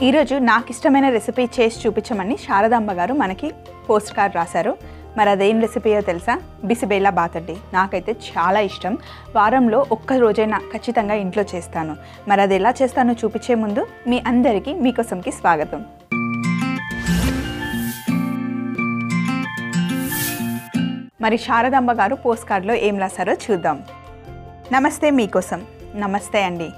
ఈరోజు నాకు ఇష్టమైన రెసిపీ చేసి చూపించమని శారదాంబ గారు మనకి పోస్ట్ కార్డ్ రాశారు. మరి అదేం రెసిపీయో తెలుసా? బిసిబేలా బాత్ అండి. నాకైతే చాలా ఇష్టం. వారంలో ఒక్క రోజైనా ఖచ్చితంగా ఇంట్లో చేస్తాను. మరి అది ఎలా చేస్తానో చూపించే ముందు మీ అందరికీ మీకోసంకి స్వాగతం. మరి శారదాంబ గారు పోస్ట్ కార్డ్లో ఏం రాశారో చూద్దాం. నమస్తే మీకోసం. నమస్తే అండి.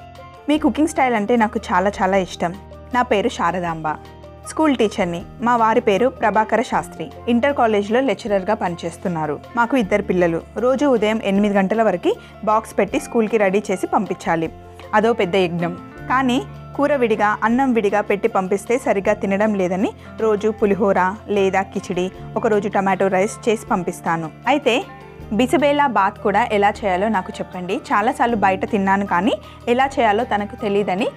మీ కుకింగ్ స్టైల్ అంటే నాకు చాలా ఇష్టం. నా పేరు శారదాంబ. స్కూల్ టీచర్ని. మా వారి పేరు ప్రభాకర శాస్త్రి. ఇంటర్ కాలేజ్లో లెక్చరర్గా పనిచేస్తున్నారు. మాకు 2 పిల్లలు. రోజు ఉదయం 8 గంటల వరకు బాక్స్ పెట్టి స్కూల్కి రెడీ చేసి పంపించాలి. అదో పెద్ద యజ్ఞం. కానీ కూర విడిగా అన్నం విడిగా పెట్టి పంపిస్తే సరిగ్గా తినడం లేదని రోజు పులిహోర లేదా కిచిడి, ఒకరోజు టమాటో రైస్ చేసి పంపిస్తాను. అయితే బిసిబేలా బాత్ కూడా ఎలా చేయాలో నాకు చెప్పండి. చాలాసార్లు బయట తిన్నాను కానీ ఎలా చేయాలో తనకు తెలియదని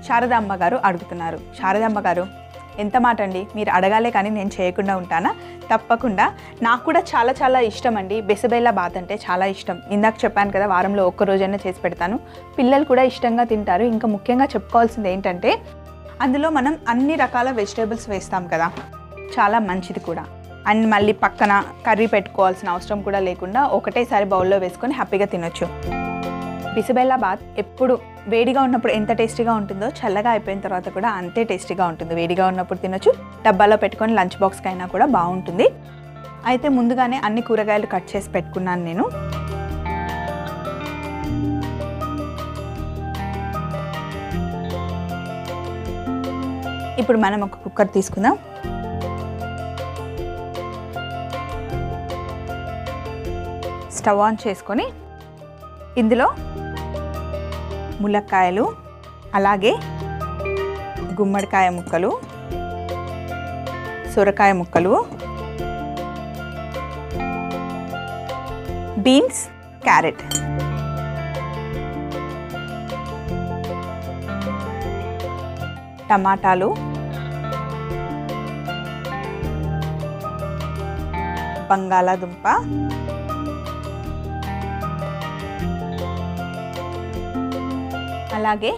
శారదాంబ గారు అడుగుతున్నారు. శారదాంబ గారు, ఎంత మాట అండి, మీరు అడగాలే కానీ నేను చేయకుండా ఉంటానా? తప్పకుండా. నాకు కూడా చాలా ఇష్టం అండి. బిసిబేలా బాత్ అంటే చాలా ఇష్టం. ఇందాక చెప్పాను కదా, వారంలో ఒక్క రోజైనా చేసి పెడతాను. పిల్లలు కూడా ఇష్టంగా తింటారు. ఇంకా ముఖ్యంగా చెప్పుకోవాల్సింది ఏంటంటే అందులో మనం అన్ని రకాల వెజిటేబుల్స్ వేస్తాం కదా, చాలా మంచిది కూడా. అండ్ మళ్ళీ పక్కన కర్రీ పెట్టుకోవాల్సిన అవసరం కూడా లేకుండా ఒకటేసారి బౌల్లో వేసుకొని హ్యాపీగా తినొచ్చు. బిసిబేలా బాత్ ఎప్పుడు వేడిగా ఉన్నప్పుడు ఎంత టేస్టీగా ఉంటుందో చల్లగా అయిపోయిన తర్వాత కూడా అంతే టేస్టీగా ఉంటుంది. వేడిగా ఉన్నప్పుడు తినొచ్చు, డబ్బాలో పెట్టుకొని లంచ్ బాక్స్కి అయినా కూడా బాగుంటుంది. అయితే ముందుగానే అన్ని కూరగాయలు కట్ చేసి పెట్టుకున్నాను నేను. ఇప్పుడు మనం ఒక కుక్కర్ తీసుకుందాం. స్టవ్ ఆన్ చేసుకొని ఇందులో ములక్కాయలు, అలాగే గుమ్మడికాయ ముక్కలు, సొరకాయ ముక్కలు, బీన్స్, క్యారెట్, టమాటాలు, బంగాళాదుంప, అలాగే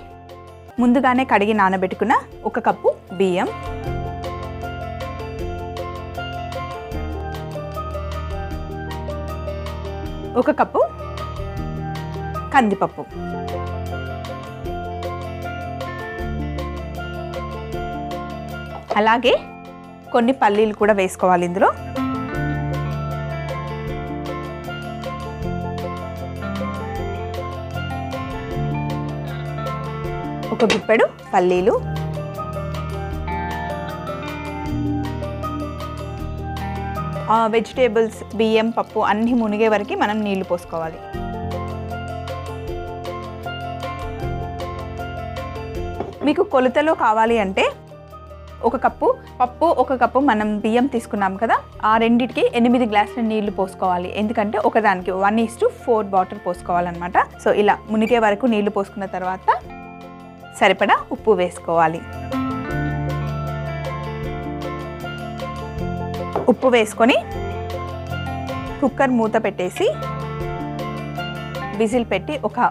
ముందుగానే కడిగి నానబెట్టుకున్న 1 కప్పు బియ్యం, 1 కప్పు కందిపప్పు, అలాగే కొన్ని పల్లీలు కూడా వేసుకోవాలి ఇందులో. ఒక గుప్పెడు పల్లీలు, వెజిటేబుల్స్, బియ్యం, పప్పు అన్నీ మునిగే వరకు మనం నీళ్లు పోసుకోవాలి. మీకు కొలతలో కావాలి అంటే 1 కప్పు పప్పు, 1 కప్పు మనం బియ్యం తీసుకున్నాం కదా, ఆ రెండిటికి 8 గ్లాసుల నీళ్లు పోసుకోవాలి. ఎందుకంటే ఒకదానికి 1:4 వాటర్ పోసుకోవాలన్నమాట. సో ఇలా మునిగే వరకు నీళ్లు పోసుకున్న తర్వాత సరిపడా ఉప్పు వేసుకోవాలి. ఉప్పు వేసుకొని కుక్కర్ మూత పెట్టేసి విజిల్ పెట్టి ఒక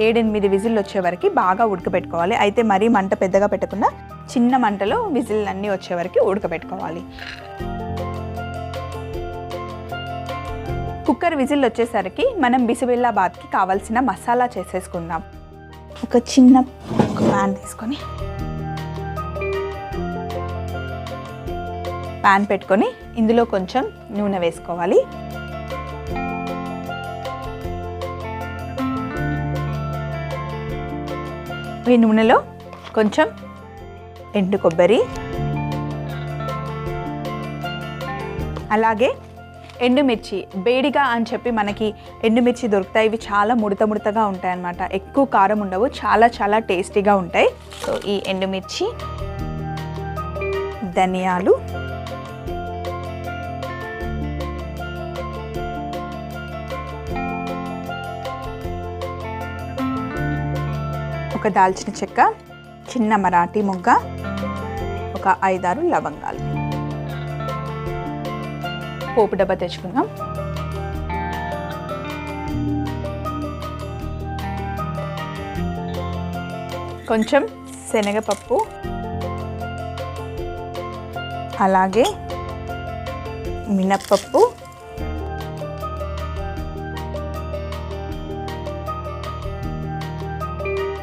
7-8 విజిల్ వచ్చే వరకు బాగా ఉడకబెట్టుకోవాలి. అయితే మరీ మంట పెద్దగా పెట్టకుండా చిన్న మంటలో విజిల్ అన్నీ వచ్చే వరకు ఉడకబెట్టుకోవాలి. కుక్కర్ విజిల్ వచ్చేసరికి మనం బిసిబేలా బాత్కి కావాల్సిన మసాలా చేసేసుకుందాం. ఒక ప్యాన్ తీసుకొని ప్యాన్ పెట్టుకొని ఇందులో కొంచెం నూనె వేసుకోవాలి. ఈ నూనెలో కొంచెం ఎండు కొబ్బరి, అలాగే ఎండుమిర్చి. వేడిగా అని చెప్పి మనకి ఎండుమిర్చి దొరుకుతాయి. ఇవి చాలా ముడతగా ఉంటాయి అన్నమాట. ఎక్కువ కారం ఉండవు, చాలా టేస్టీగా ఉంటాయి. సో ఈ ఎండుమిర్చి, ధనియాలు, ఒక దాల్చిన చెక్క, చిన్న మరాఠీ మొగ్గ, ఒక 5-6 లవంగాలు. పోపు డబ్బా తెచ్చుకుందాం. కొంచెం శనగపప్పు, అలాగే మినప్పప్పు,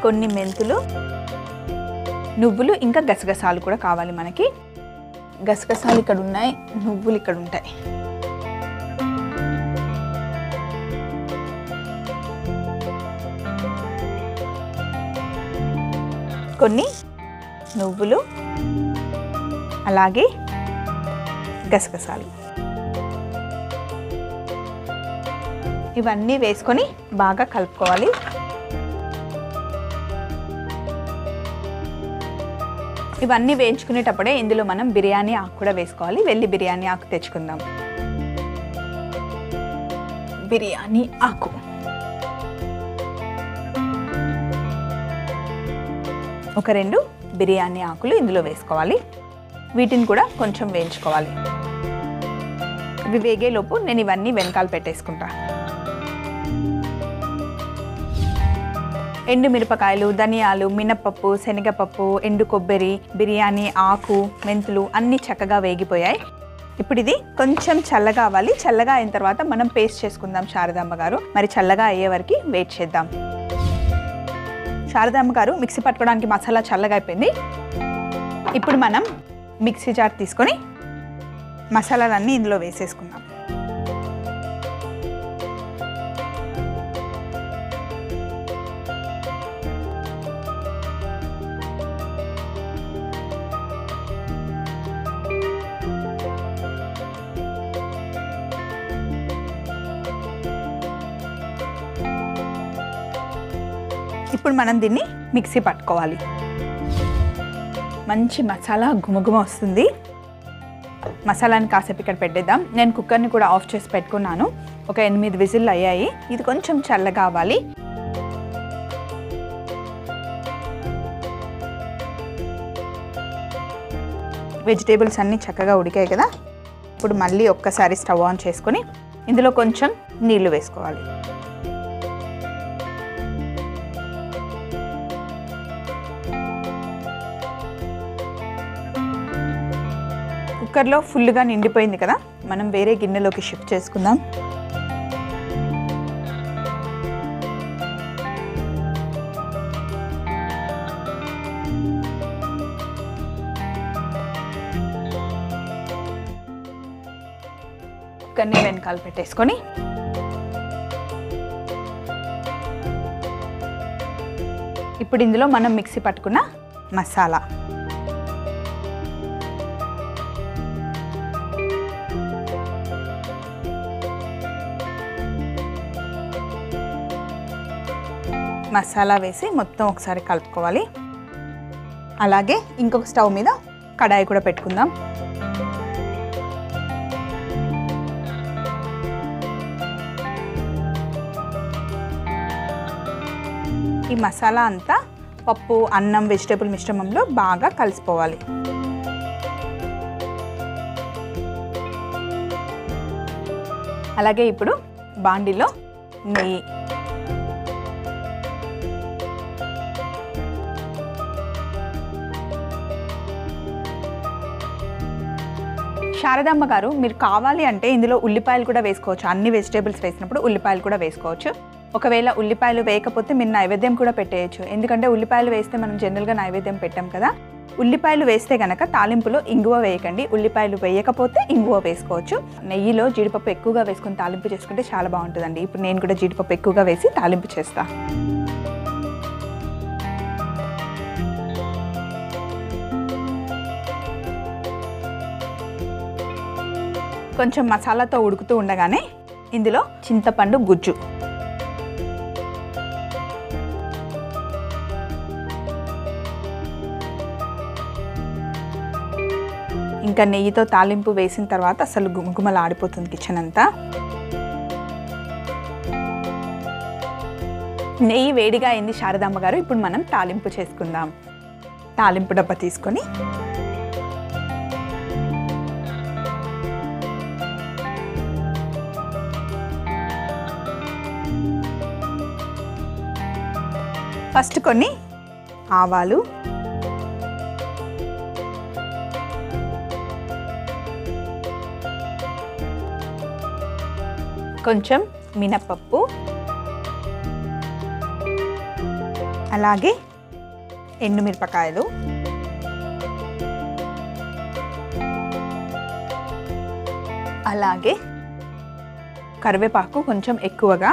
కొన్ని మెంతులు, నువ్వులు, ఇంకా గసగసాలు కూడా కావాలి మనకి. గసగసాలు ఇక్కడ ఉన్నాయి, నువ్వులు ఇక్కడ ఉంటాయి. కొన్ని నువ్వులు అలాగే గసగసాలు ఇవన్నీ వేసుకొని బాగా కలుపుకోవాలి. ఇవన్నీ వేయించుకునేటప్పుడే ఇందులో మనం బిర్యానీ ఆకు కూడా వేసుకోవాలి. వెళ్ళి బిర్యానీ ఆకు తెచ్చుకుందాం. బిర్యానీ ఆకు ఒక 2 బిర్యానీ ఆకులు ఇందులో వేసుకోవాలి. వీటిని కూడా కొంచెం వేయించుకోవాలి. ఇవి వేగేలోపు నేను ఇవన్నీ వెనకాల పెట్టేసుకుంటా. ఎండు మిరపకాయలు, ధనియాలు, మినప్పప్పు, శనగపప్పు, ఎండు కొబ్బరి, బిర్యానీ ఆకు, మెంతులు అన్నీ చక్కగా వేగిపోయాయి. ఇప్పుడు ఇది కొంచెం చల్లగా అవ్వాలి. చల్లగా అయిన తర్వాత మనం పేస్ట్ చేసుకుందాం శారదాంబ గారు. మరి చల్లగా అయ్యే వరకు వెయిట్ చేద్దాం. శారదాంబ గారు మిక్సీ పట్టుకోవడానికి మసాలా చల్లగా అయిపోయింది. ఇప్పుడు మనం మిక్సీ జార్ తీసుకొని మసాలాలన్నీ ఇందులో వేసేసుకుందాం. ఇప్పుడు మనం దీన్ని మిక్సీ పట్టుకోవాలి. మంచి మసాలా గుమగుమ వస్తుంది. మసాలాని కాసేపు ఇక్కడ పెట్టేద్దాం. నేను కుక్కర్ని కూడా ఆఫ్ చేసి పెట్టుకున్నాను. ఒక 8 విజిల్లు అయ్యాయి. ఇది కొంచెం చల్లగా అవ్వాలి. వెజిటేబుల్స్ అన్నీ చక్కగా ఉడికాయి కదా. ఇప్పుడు మళ్ళీ ఒక్కసారి స్టవ్ ఆన్ చేసుకొని ఇందులో కొంచెం నీళ్లు వేసుకోవాలి. కుక్కర్లో ఫుల్గా నిండిపోయింది కదా, మనం వేరే గిన్నెలోకి షిఫ్ట్ చేసుకుందాం. కుక్కర్ని వెనకాల పెట్టేసుకొని ఇప్పుడు ఇందులో మనం మిక్సీ పట్టుకున్న మసాలా, మసాలా వేసి మొత్తం ఒకసారి కలుపుకోవాలి. అలాగే ఇంకొక స్టవ్ మీద కడాయి కూడా పెట్టుకుందాం. ఈ మసాలా అంతా పప్పు, అన్నం, వెజిటేబుల్ మిశ్రమంలో బాగా కలిసిపోవాలి. అలాగే ఇప్పుడు బాండిలో నెయ్యి, శారదాంబ గారు మీరు కావాలి అంటే ఇందులో ఉల్లిపాయలు కూడా వేసుకోవచ్చు. అన్ని వెజిటేబుల్స్ వేసినప్పుడు ఉల్లిపాయలు కూడా వేసుకోవచ్చు. ఒకవేళ ఉల్లిపాయలు వేయకపోతే మీరు నైవేద్యం కూడా పెట్టేయచ్చు. ఎందుకంటే ఉల్లిపాయలు వేస్తే మనం జనరల్గా నైవేద్యం పెట్టాం కదా. ఉల్లిపాయలు వేస్తే కనుక తాలింపులో ఇంగువ వేయకండి. ఉల్లిపాయలు వేయకపోతే ఇంగువ వేసుకోవచ్చు. నెయ్యిలో జీడిపప్పు ఎక్కువగా వేసుకొని తాలింపు చేసుకుంటే చాలా బాగుంటుందండి. ఇప్పుడు నేను కూడా జీడిపప్పు ఎక్కువగా వేసి తాలింపు చేస్తాను. కొంచెం మసాలాతో ఉడుకుతూ ఉండగానే ఇందులో చింతపండు గుజ్జు, ఇంకా నెయ్యితో తాలింపు వేసిన తర్వాత అసలు గుమగుమలాడిపోతుంది కిచెన్ అంతా. నెయ్యి వేడిగా అయింది శారదాంబ గారు. ఇప్పుడు మనం తాలింపు చేసుకుందాం. తాలింపు డబ్బా తీసుకొని ఫస్ట్ కొన్ని ఆవాలు, కొంచెం మినపప్పు, అలాగే ఎండుమిరపకాయలు, అలాగే కరివేపాకు కొంచెం ఎక్కువగా,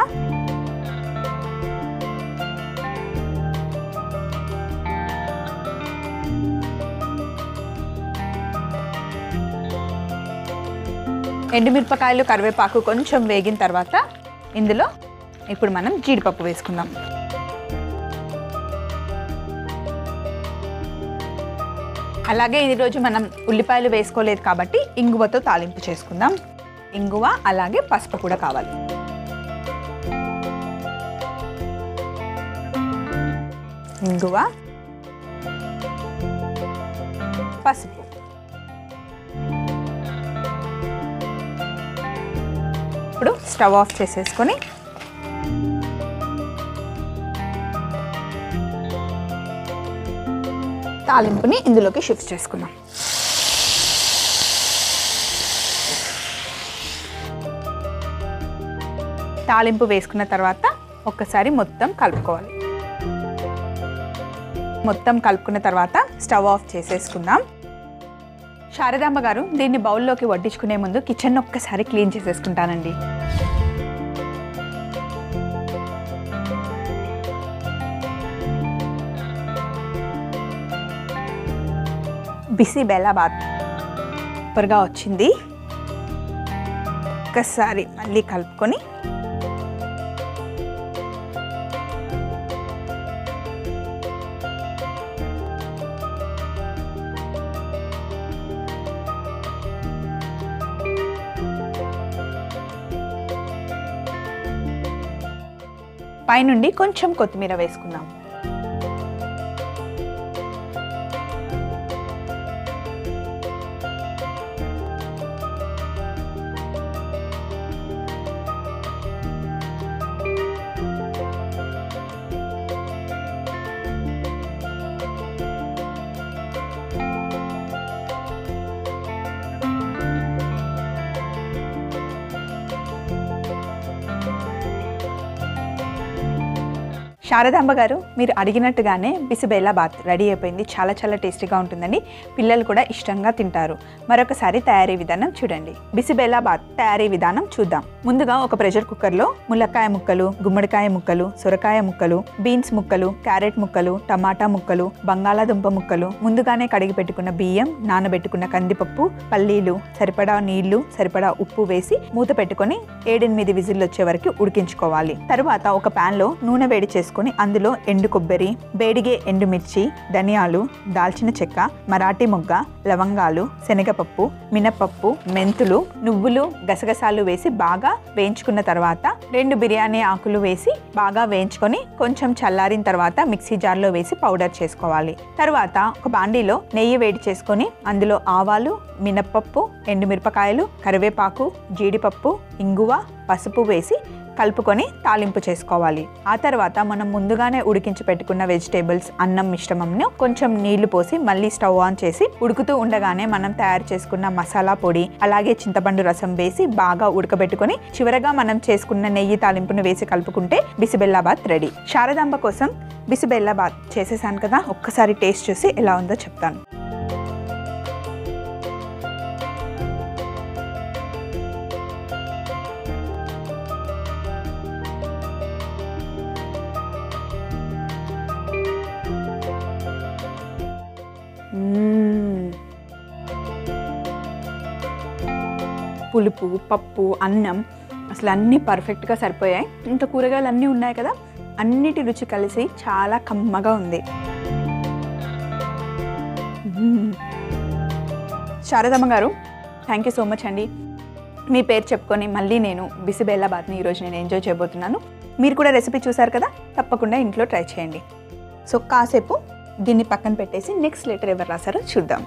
ఎండుమిరపకాయలు కరివేపాకు కొంచెం వేగిన తర్వాత ఇందులో ఇప్పుడు మనం జీడిపప్పు వేసుకుందాం. అలాగే ఈరోజు మనం ఉల్లిపాయలు వేసుకోలేదు కాబట్టి ఇంగువతో తాలింపు చేసుకుందాం. ఇంగువ అలాగే పసుపు కూడా కావాలి. ఇంగువ, పసుపు. ఇప్పుడు స్టవ్ ఆఫ్ చేసేసుకొని తాలింపుని ఇందులోకి షిఫ్ట్ చేసుకుందాం. తాలింపు వేసుకున్న తర్వాత ఒక్కసారి మొత్తం కలుపుకోవాలి. మొత్తం కలుపుకున్న తర్వాత స్టవ్ ఆఫ్ చేసేసుకుందాం. శారదాంబ గారు, దీన్ని బౌల్లోకి వడ్డించుకునే ముందు కిచెన్ ఒక్కసారి క్లీన్ చేసేసుకుంటానండి. బిసిబెల్లాబాత్ సూపర్గా వచ్చింది. ఒక్కసారి మళ్ళీ కలుపుకొని పైనుండి కొంచెం కొత్తిమీర వేసుకుందాం. శారదాంబ గారు, మీరు అడిగినట్టుగానే బిసిబెల్లాబాత్ రెడీ అయిపోయింది. చాలా చాలా టేస్టీగా ఉంటుందండి. పిల్లలు కూడా ఇష్టంగా తింటారు. మరొకసారి తయారీ విధానం చూడండి. బిసిబెల్లాబాత్ తయారీ విధానం చూద్దాం. ముందుగా ఒక ప్రెషర్ కుక్కర్లో ములక్కాయ ముక్కలు, గుమ్మడికాయ ముక్కలు, సొరకాయ ముక్కలు, బీన్స్ ముక్కలు, క్యారెట్ ముక్కలు, టమాటా ముక్కలు, బంగాళాదుంప ముక్కలు, ముందుగానే కడిగి పెట్టుకున్న బియ్యం, నానబెట్టుకున్న కందిపప్పు, పల్లీలు, సరిపడా నీళ్లు, సరిపడా ఉప్పు వేసి మూత పెట్టుకొని 7-8 విజిల్లు వచ్చే వరకు ఉడికించుకోవాలి. తర్వాత ఒక ప్యాన్ లో నూనె వేడి చేసుకుని అందులో ఎండు కొబ్బరి, వేడిగే ఎండుమిర్చి, ధనియాలు, దాల్చిన చెక్క, మరాఠీ మొగ్గ, లవంగాలు, శనగపప్పు, మినపప్పు, మెంతులు, నువ్వులు, గసగసాలు వేసి బాగా వేయించుకున్న తర్వాత 2 బిర్యానీ ఆకులు వేసి బాగా వేయించుకొని కొంచెం చల్లారిన తర్వాత మిక్సీ జార్లో వేసి పౌడర్ చేసుకోవాలి. తర్వాత ఒక బాండీలో నెయ్యి వేడి చేసుకొని అందులో ఆవాలు, మినపప్పు, ఎండుమిరపకాయలు, కరివేపాకు, జీడిపప్పు, ఇంగువ, పసుపు వేసి కలుపుకొని తాలింపు చేసుకోవాలి. ఆ తర్వాత మనం ముందుగానే ఉడికించి పెట్టుకున్న వెజిటేబుల్స్, అన్నం మిశ్రమంను కొంచెం నీళ్లు పోసి మళ్ళీ స్టవ్ ఆన్ చేసి ఉడుకుతూ ఉండగానే మనం తయారు చేసుకున్న మసాలా పొడి అలాగే చింతపండు రసం వేసి బాగా ఉడకబెట్టుకొని చివరగా మనం చేసుకున్న నెయ్యి తాలింపును వేసి కలుపుకుంటే బిసిబెల్లాబాత్ రెడీ. శారదాంబ కోసం బిసిబెల్లాబాత్ చేసేసాను కదా, ఒక్కసారి టేస్ట్ చూసి ఎలా ఉందో చెప్తాను. పులుపు, పప్పు, అన్నం అసలు అన్నీ పర్ఫెక్ట్గా సరిపోయాయి. ఇంత కూరగాయలు అన్నీ ఉన్నాయి కదా, అన్నిటి రుచి కలిసి చాలా కమ్మగా ఉంది. శారదమ్మ గారు, థ్యాంక్ యూ సో మచ్ అండి. మీ పేరు చెప్పుకొని మళ్ళీ నేను బిసిబెల్లాబాత్ని ఈరోజు నేను ఎంజాయ్ చేయబోతున్నాను. మీరు కూడా రెసిపీ చూసారు కదా, తప్పకుండా ఇంట్లో ట్రై చేయండి. సో కాసేపు దీన్ని పక్కన పెట్టేసి నెక్స్ట్ లెటర్ ఎవరు రాశారో చూద్దాం.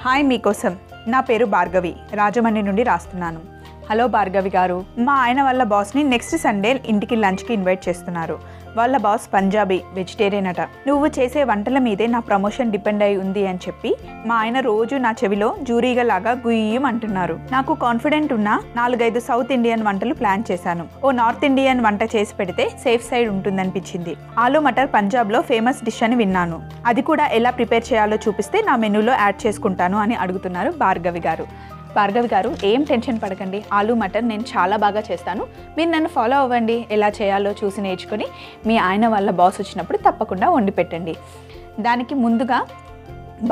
హాయ్, మీకోసం. నా పేరు భార్గవి, రాజమండ్రి నుండి రాస్తున్నాను. హలో భార్గవి గారు, మా ఆయన వాళ్ళ బాస్ని నెక్స్ట్ సండే ఇంటికి లంచ్కి ఇన్వైట్ చేస్తున్నారు. వాళ్ళ బాస్ పంజాబీ, వెజిటేరియన్ అట. నువ్వు చేసే వంటల మీదే నా ప్రమోషన్ డిపెండ్ అయి ఉంది అని చెప్పి మా ఆయన రోజు నా చెవిలో జూరీగా లాగా గుయ్యం అంటున్నారు. నాకు కాన్ఫిడెంట్ ఉన్న 4-5 సౌత్ ఇండియన్ వంటలు ప్లాన్ చేశాను. ఓ నార్త్ ఇండియన్ వంట చేసి పెడితే సేఫ్ సైడ్ ఉంటుందనిపించింది. ఆలూ మటర్ పంజాబ్లో ఫేమస్ డిష్ అని విన్నాను. అది కూడా ఎలా ప్రిపేర్ చేయాలో చూపిస్తే నా మెనూలో యాడ్ చేసుకుంటాను అని అడుగుతున్నారు భార్గవి గారు. భార్గవి గారు, ఏం టెన్షన్ పడకండి. ఆలూ మటర్ నేను చాలా బాగా చేస్తాను. మీరు నన్ను ఫాలో అవ్వండి. ఎలా చేయాలో చూసి నేర్చుకొని మీ ఆయన వాళ్ళ బాస్ వచ్చినప్పుడు తప్పకుండా వండి పెట్టండి. దానికి ముందుగా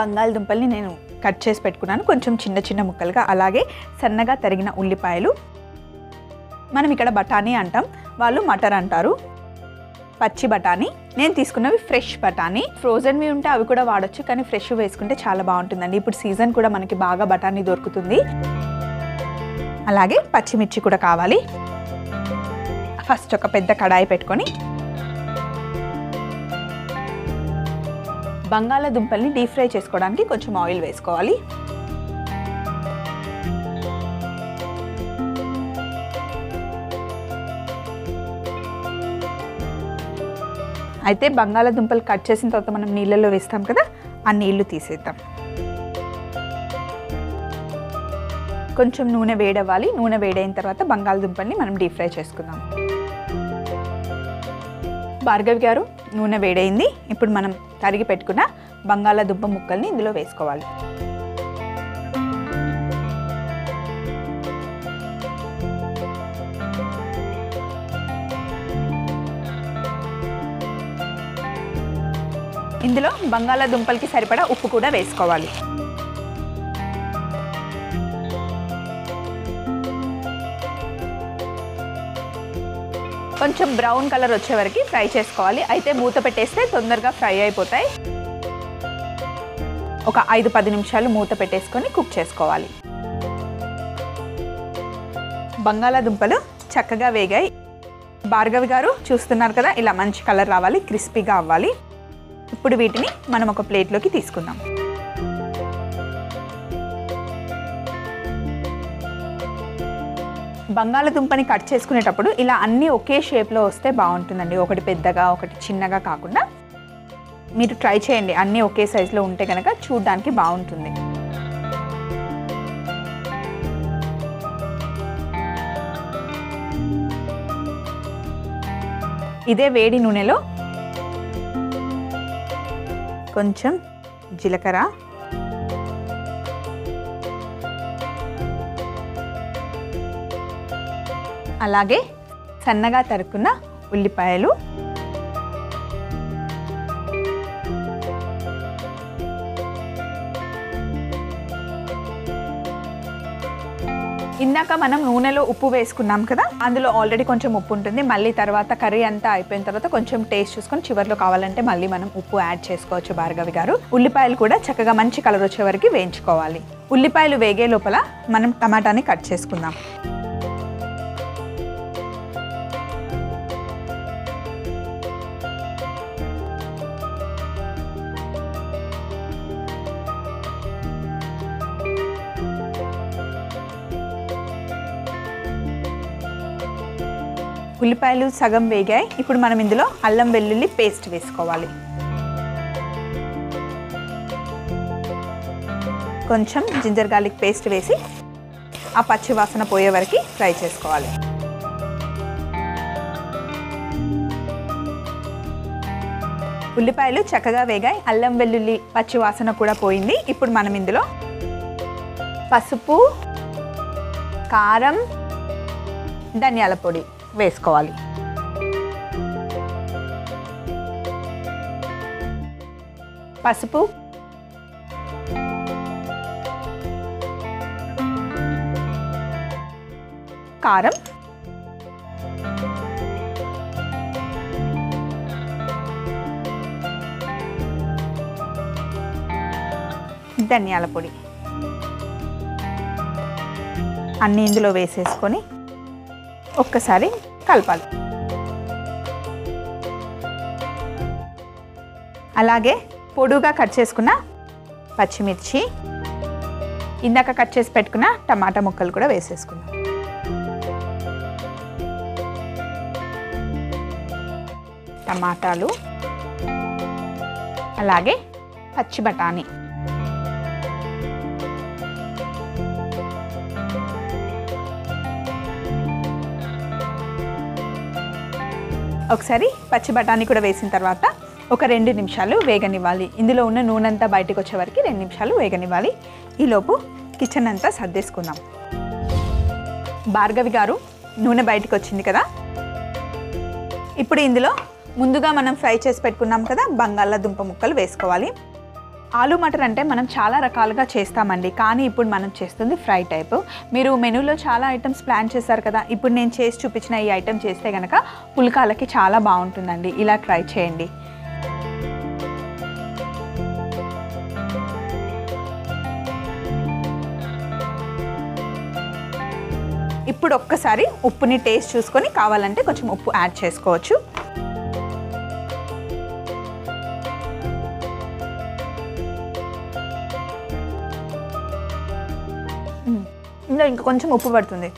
బంగాళదుంపల్ని నేను కట్ చేసి పెట్టుకున్నాను, కొంచెం చిన్న చిన్న ముక్కలుగా. అలాగే సన్నగా తరిగిన ఉల్లిపాయలు, మనం ఇక్కడ బఠానీ అంటాం, వాళ్ళు మటర్ అంటారు. పచ్చి బఠానీ, నేను తీసుకున్నవి ఫ్రెష్ బఠానీ. ఫ్రోజన్వి ఉంటే అవి కూడా వాడచ్చు, కానీ ఫ్రెష్ వేసుకుంటే చాలా బాగుంటుందండి. ఇప్పుడు సీజన్ కూడా మనకి బాగా బఠానీ దొరుకుతుంది. అలాగే పచ్చిమిర్చి కూడా కావాలి. ఫస్ట్ ఒక పెద్ద కడాయి పెట్టుకొని బంగాళదుంపల్ని డీప్ ఫ్రై చేసుకోవడానికి కొంచెం ఆయిల్ వేసుకోవాలి. అయితే బంగాళదుంపలు కట్ చేసిన తర్వాత మనం నీళ్ళల్లో వేస్తాం కదా, ఆ నీళ్లు తీసేద్దాం. కొంచెం నూనె వేడవ్వాలి. నూనె వేడైన తర్వాత బంగాళదుంపల్ని మనం డీప్ ఫ్రై చేసుకుందాం. భార్గవి గారు, నూనె వేడైంది. ఇప్పుడు మనం తరిగి పెట్టుకున్న బంగాళదుంప ముక్కల్ని ఇందులో వేసుకోవాలి. ఇందులో బంగాళదుంపలకి సరిపడా ఉప్పు కూడా వేసుకోవాలి. కొంచెం బ్రౌన్ కలర్ వచ్చే వరకు ఫ్రై చేసుకోవాలి. అయితే మూత పెట్టేస్తే తొందరగా ఫ్రై అయిపోతాయి. ఒక 5-10 నిమిషాలు మూత పెట్టేసుకొని కుక్ చేసుకోవాలి. బంగాళదుంపలు చక్కగా వేగాయి. భార్గవి గారు చూస్తున్నారు కదా, ఇలా మంచి కలర్ రావాలి, క్రిస్పీగా అవ్వాలి. ఇప్పుడు వీటిని మనం ఒక ప్లేట్లోకి తీసుకుందాం. బంగాళదుంపని కట్ చేసుకునేటప్పుడు ఇలా అన్నీ ఒకే షేప్లో వస్తే బాగుంటుందండి. ఒకటి పెద్దగా ఒకటి చిన్నగా కాకుండా మీరు ట్రై చేయండి. అన్నీ ఒకే సైజులో ఉంటే కనుక చూడడానికి బాగుంటుంది. ఇదే వేడి నూనెలో కొంచెం జీలకర్ర, అలాగే సన్నగా తరుక్కున్న ఉల్లిపాయలు, ఇందాక మనం నూనెలో ఉప్పు వేసుకున్నాం కదా, అందులో ఆల్రెడీ కొంచెం ఉప్పు ఉంటుంది. మళ్ళీ తర్వాత కర్రీ అంతా అయిపోయిన తర్వాత కొంచెం టేస్ట్ చూసుకొని చివరిలో కావాలంటే మళ్ళీ మనం ఉప్పు యాడ్ చేసుకోవచ్చు. భార్గవి గారు, ఉల్లిపాయలు కూడా చక్కగా మంచి కలర్ వచ్చే వరకు వేయించుకోవాలి. ఉల్లిపాయలు వేగే లోపల మనం టమాటాని కట్ చేసుకుందాం. ఉల్లిపాయలు సగం వేగాయి. ఇప్పుడు మనం ఇందులో అల్లం వెల్లుల్లి పేస్ట్ వేసుకోవాలి. కొంచెం జింజర్ గార్లిక్ పేస్ట్ వేసి ఆ పచ్చి వాసన పోయే వరకు ఫ్రై చేసుకోవాలి. ఉల్లిపాయలు చక్కగా వేగాయి. అల్లం వెల్లుల్లి పచ్చి వాసన కూడా పోయింది. ఇప్పుడు మనం ఇందులో పసుపు, కారం, ధనియాల పొడి వేసుకోవాలి. పసుపు, కారం, ధనియాల పొడి అన్నీ ఇందులో వేసేసుకొని ఒక్కసారి కలపాలి. అలాగే పొడుగా కట్ చేసుకున్న పచ్చిమిర్చి, ఇందాక కట్ చేసి పెట్టుకున్న టమాటా ముక్కలు కూడా వేసేసుకుందాం. టమాటాలు, అలాగే పచ్చి బఠానీ. ఒకసారి పచ్చి బఠానీ కూడా వేసిన తర్వాత ఒక 2 నిమిషాలు వేగనివ్వాలి. ఇందులో ఉన్న నూనె అంతా బయటకు వచ్చే వరకు 2 నిమిషాలు వేగనివ్వాలి. ఈలోపు కిచెన్ అంతా సర్దేసుకుందాం. భార్గవి గారు, నూనె బయటకు వచ్చింది కదా. ఇప్పుడు ఇందులో ముందుగా మనం ఫ్రై చేసి పెట్టుకున్నాం కదా బంగాళాదుంప ముక్కలు వేసుకోవాలి. ఆలు మటర్ అంటే మనం చాలా రకాలుగా చేస్తామండి, కానీ ఇప్పుడు మనం చేస్తుంది ఫ్రై టైప్. మీరు మెనూలో చాలా ఐటమ్స్ ప్లాన్ చేశారు కదా, ఇప్పుడు నేను చేసి చూపించిన ఈ ఐటమ్ చేస్తే కనుక పుల్కాలకి చాలా బాగుంటుందండి. ఇలా ట్రై చేయండి. ఇప్పుడు ఒక్కసారి ఉప్పుని టేస్ట్ చూసుకొని కావాలంటే కొంచెం ఉప్పు యాడ్ చేసుకోవచ్చు. ఇందులో ఇంకా కొంచెం ఉప్పు పడుతుంది.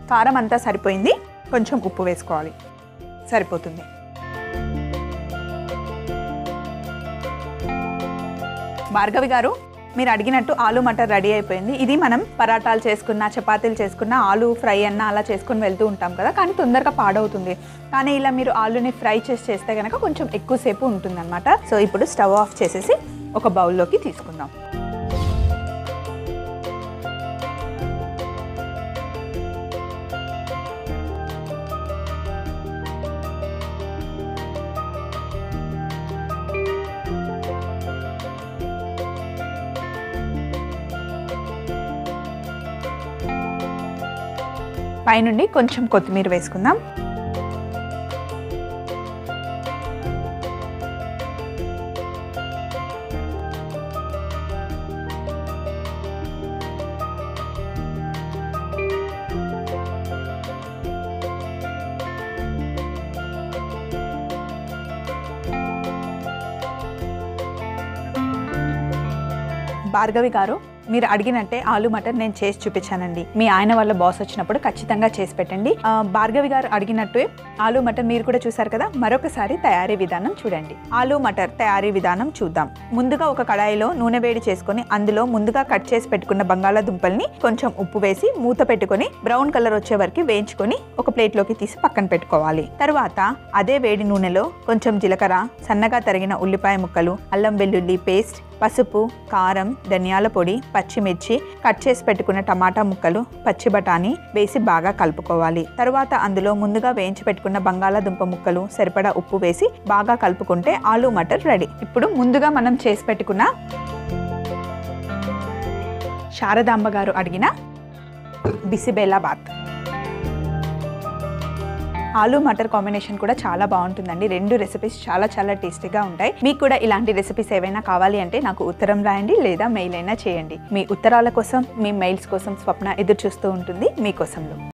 కారం అంతా సరిపోయింది, కొంచెం ఉప్పు వేసుకోవాలి, సరిపోతుంది. భార్గవి గారు, మీరు అడిగినట్టు ఆలు మటర్ రెడీ అయిపోయింది. ఇది మనం పరాటాలు చేసుకున్న, చపాతీలు చేసుకున్న, ఆలు ఫ్రై అన్న అలా చేసుకొని వెళ్తూ ఉంటాం కదా, కానీ తొందరగా పాడవుతుంది. కానీ ఇలా మీరు ఆలుని ఫ్రై చేస్తే కనుక కొంచెం ఎక్కువసేపు ఉంటుందన్నమాట. సో ఇప్పుడు స్టవ్ ఆఫ్ చేసేసి ఒక బౌల్లోకి తీసుకుందాం. పైనుండి కొంచెం కొత్తిమీర వేసుకుందాం. భార్గవి గారు, మీరు అడిగినట్టే ఆలు మటర్ నేను చేసి చూపించానండి. మీ ఆయన వాళ్ళ బాస్ వచ్చినప్పుడు ఖచ్చితంగా చేసి పెట్టండి. భార్గవి గారు అడిగినట్టు ఆలు మటర్ మీరు కూడా చూసారు కదా, మరొకసారి తయారీ విధానం చూడండి. ఆలు మటర్ తయారీ విధానం చూద్దాం. ముందుగా ఒక కడాయిలో నూనె వేడి చేసుకొని అందులో ముందుగా కట్ చేసి పెట్టుకున్న బంగాళాదుంపల్ని కొంచెం ఉప్పు వేసి మూత పెట్టుకొని బ్రౌన్ కలర్ వచ్చే వరకు వేయించుకొని ఒక ప్లేట్లోకి తీసి పక్కన పెట్టుకోవాలి. తర్వాత అదే వేడి నూనెలో కొంచెం జీలకర్ర, సన్నగా తరిగిన ఉల్లిపాయ ముక్కలు, అల్లం వెల్లుల్లి పేస్ట్, పసుపు, కారం, ధనియాల పొడి, పచ్చిమిర్చి, కట్ చేసి పెట్టుకున్న టమాటా ముక్కలు, పచ్చి బఠానీ వేసి బాగా కలుపుకోవాలి. తరువాత అందులో ముందుగా వేయించి పెట్టుకున్న బంగాళాదుంప ముక్కలు, సరిపడా ఉప్పు వేసి బాగా కలుపుకుంటే ఆలు మటర్ రెడీ. ఇప్పుడు ముందుగా మనం చేసి పెట్టుకున్న శారదాంబ గారు అడిగిన బిసిబెల్లాబాత్ ఆలు మటర్ కాంబినేషన్ కూడా చాలా బాగుంటుందండి. 2 రెసిపీస్ చాలా చాలా టేస్టీగా ఉంటాయి. మీకు కూడా ఇలాంటి రెసిపీస్ ఏవైనా కావాలి అంటే నాకు ఉత్తరం రాయండి లేదా మెయిల్ అయినా చేయండి. మీ ఉత్తరాల కోసం, మీ మెయిల్స్ కోసం స్వప్న ఎదురు చూస్తూ ఉంటుంది మీకోసంలో.